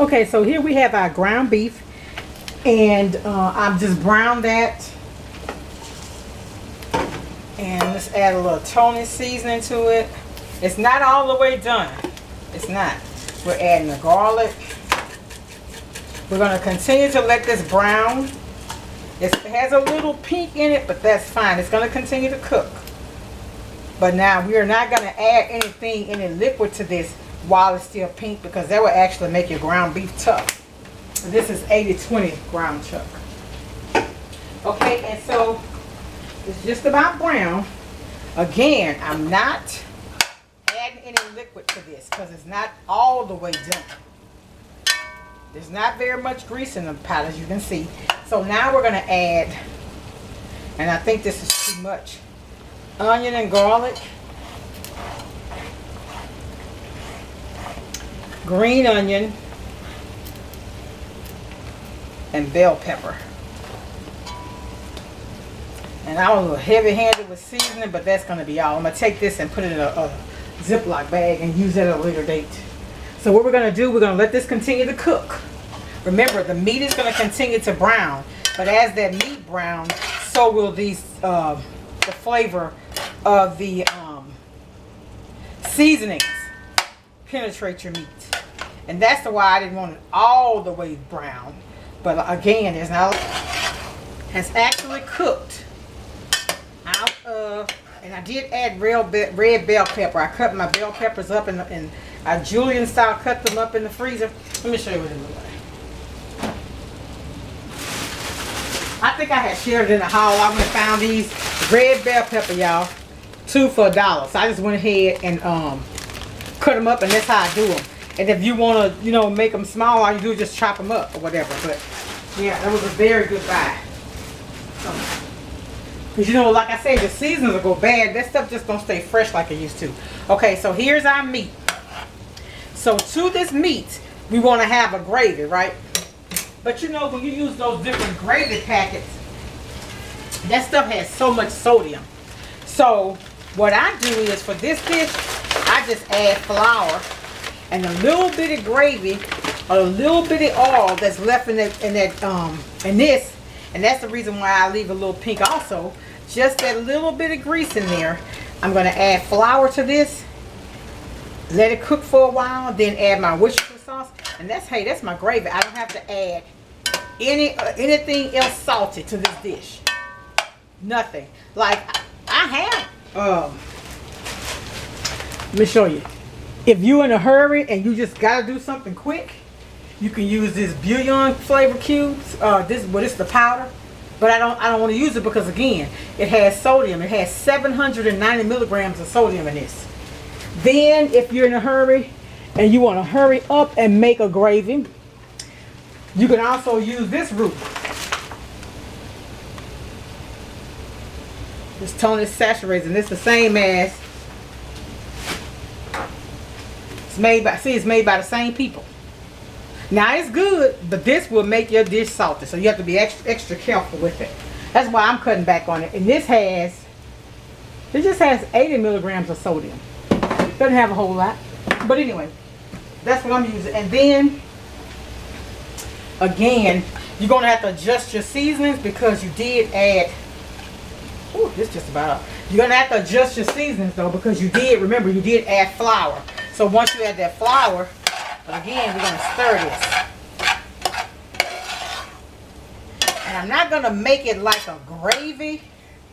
Okay, so here we have our ground beef, and I've just browned that, and let's add a little Tony seasoning to it. It's not all the way done. It's not. We're adding the garlic. We're going to continue to let this brown. It has a little pink in it, but that's fine. It's going to continue to cook. But now we are not going to add any liquid to this while it's still pink, because that will actually make your ground beef tough. This is 80-20 ground chuck. Okay, and so it's just about brown. Again, I'm not adding any liquid to this because it's not all the way done. There's not very much grease in the pot, as you can see. So now we're going to add, and I think this is too much, onion and garlic, green onion, and bell pepper. And I was a little heavy-handed with seasoning, but that's going to be all. I'm going to take this and put it in a Ziploc bag and use it at a later date. So what we're going to do, we're going to let this continue to cook. Remember, the meat is going to continue to brown, but as that meat browns, so will these the flavor of the seasonings penetrate your meat. And that's why I didn't want it all the way brown. But again, has actually cooked out of, and I did add red bell pepper. I cut my bell peppers up and I Julian style cut them up in the freezer. Let me show you what they look like. I think I had shared it in the haul. I went and found these red bell pepper, y'all. 2 for $1. So I just went ahead and cut them up, and that's how I do them. And if you want to, you know, make them small, all you do is just chop them up or whatever. But yeah, that was a very good buy. Because, you know, like I said, the seasonings will go bad. That stuff just don't stay fresh like it used to. Okay, so here's our meat. So to this meat, we want to have a gravy, right? But you know, when you use those different gravy packets, that stuff has so much sodium. So what I do is, for this dish, I just add flour and a little bit of gravy, or a little bit of oil that's left in this, and that's the reason why I leave a little pink also. Just that little bit of grease in there. I'm going to add flour to this, let it cook for a while, then add my Worcestershire sauce, and that's my gravy. I don't have to add anything else salty to this dish. Nothing. Like I have, let me show you. If you're in a hurry and you just gotta do something quick, you can use this bouillon flavor cubes. This is the powder, but I don't want to use it because, again, it has sodium. It has 790 milligrams of sodium in this. Then, if you're in a hurry and you want to hurry up and make a gravy, you can also use this root. This Tony saturates, and it's the same as, it's made by the same people. Now it's good, but this will make your dish salty, so you have to be extra careful with it. That's why I'm cutting back on it. And this just has 80 milligrams of sodium. Doesn't have a whole lot, but anyway, that's what I'm using. And then again, you're gonna have to adjust your seasonings because you did add. Ooh, this just about up. You're gonna have to adjust your seasonings though, because you did add flour. So once you add that flour, again, we're gonna stir this. And I'm not gonna make it like a gravy.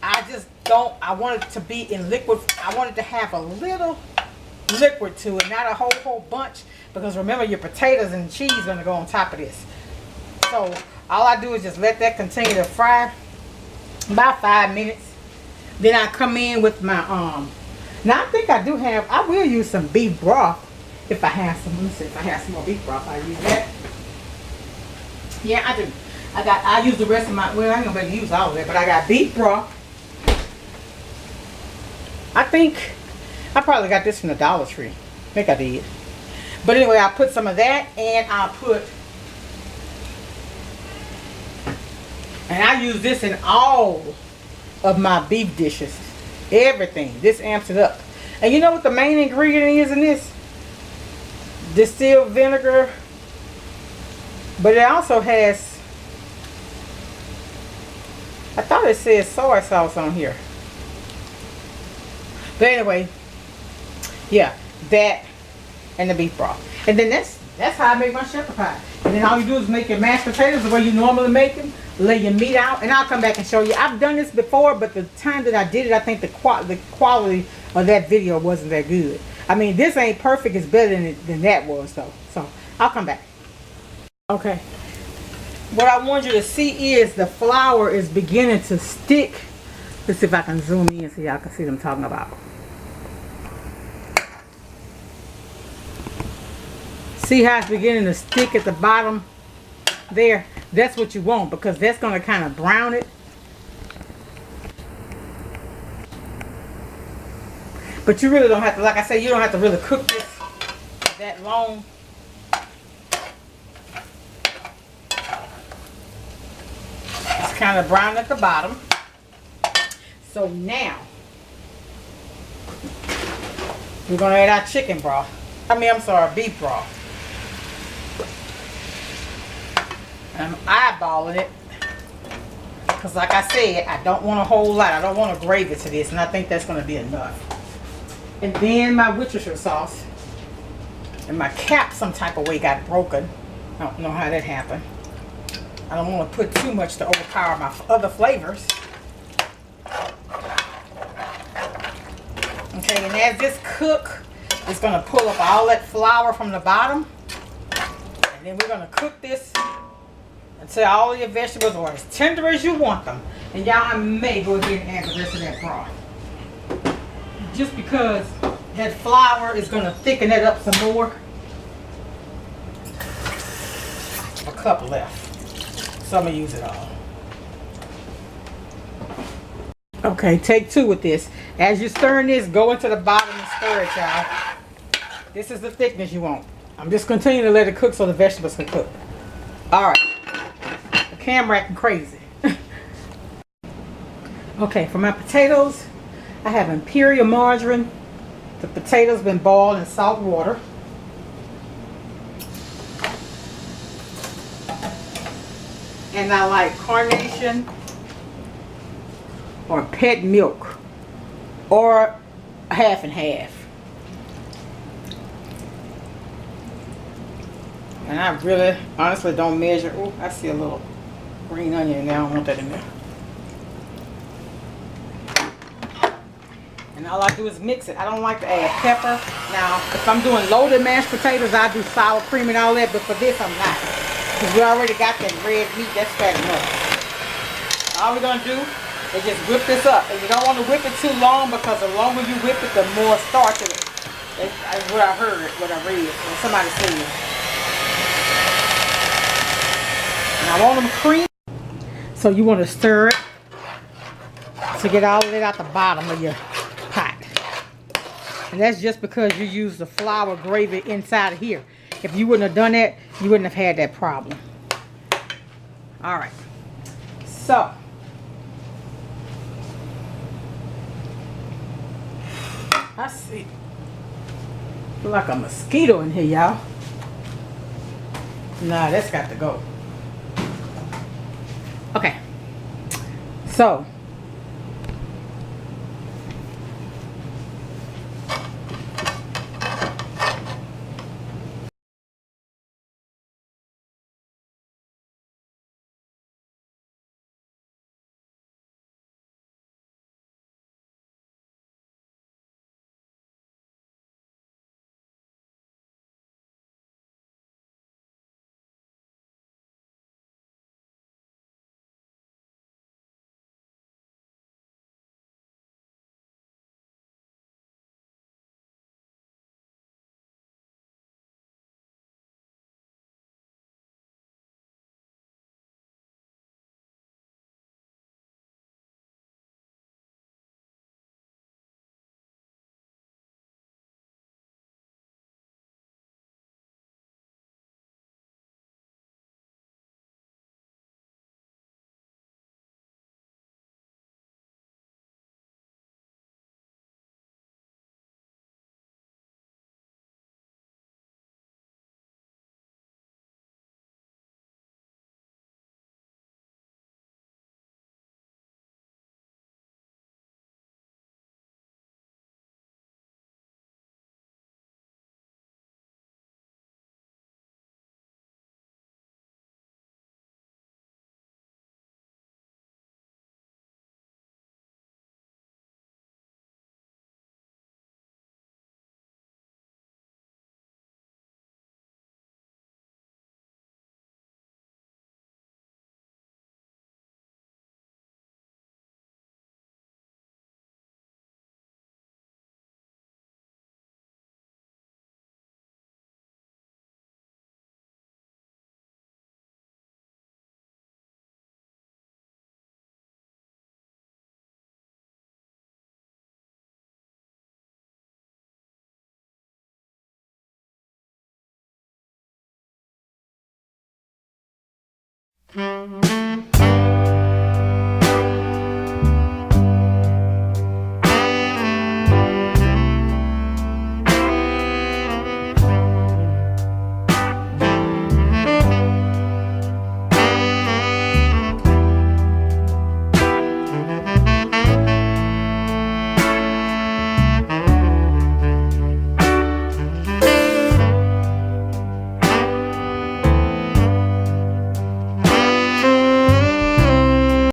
I want it to be in liquid. I want it to have a little liquid to it, not a whole bunch, because remember, your potatoes and cheese are gonna go on top of this. So all I do is just let that continue to fry about 5 minutes. Then I come in with my now I think I will use some beef broth if I have some. Let me see if I have some more beef broth. I use that. Yeah, I do. I use the rest of my, well, I ain't gonna use all of it, but I got beef broth. I think I probably got this from the Dollar Tree. I think I did. But anyway, I put some of that, and I use this in all of my beef dishes. Everything. This amps it up. And you know what the main ingredient is in this? Distilled vinegar But it also has, I thought it said soy sauce on here. But anyway, yeah, that and the beef broth. And then that's how I make my shepherd pie. And then all you do is make your mashed potatoes the way you normally make them. Lay your meat out, and I'll come back and show you. I've done this before, but the time that I did it, I think the quality of that video wasn't that good. I mean, this ain't perfect. It's better than that was, though. So I'll come back. Okay. What I want you to see is the flour is beginning to stick. Let's see if I can zoom in so y'all can see what I'm talking about. See how it's beginning to stick at the bottom there? That's what you want, because that's going to kind of brown it. But you really don't have to, like I said, you don't have to really cook this that long. It's kind of brown at the bottom. So now we're going to add our chicken broth. I'm sorry, beef broth. I'm eyeballing it because, like I said, I don't want a whole lot. I don't want a gravy to this, and I think that's going to be enough. And then my Worcestershire sauce. And my cap some type of way got broken. I don't know how that happened. I don't want to put too much to overpower my other flavors. Okay, and as this cook, it's going to pull up all that flour from the bottom. And then we're going to cook this until all of your vegetables are as tender as you want them. And y'all, I may go ahead and add the rest of that broth. Just because that flour is going to thicken it up some more. A cup left. So I'm going to use it all. Okay, take two with this. As you're stirring this, go into the bottom and stir it, y'all. This is the thickness you want. I'm just continuing to let it cook so the vegetables can cook. Alright. The camera acting crazy. Okay, for my potatoes, I have Imperial margarine. The potatoes been boiled in salt water. And I like carnation or pet milk or half and half. And I really honestly don't measure. Oh, I see a little green onion in there. I don't want that in there. And all I do is mix it. I don't like to add pepper. Now, if I'm doing loaded mashed potatoes, I do sour cream and all that. But for this, I'm not. Because we already got that red meat. That's fat enough. All we're going to do is just whip this up. And you don't want to whip it too long, because the longer you whip it, the more starch it is. That's what I heard, what I read, what somebody said. And I want them creamy. So you want to stir it to get all of it out the bottom of your pot. And that's just because you use the flour gravy inside of here. If you wouldn't have done that, you wouldn't have had that problem. Alright. So. I see. Feel like a mosquito in here, y'all. Nah, that's got to go. Okay. So. it.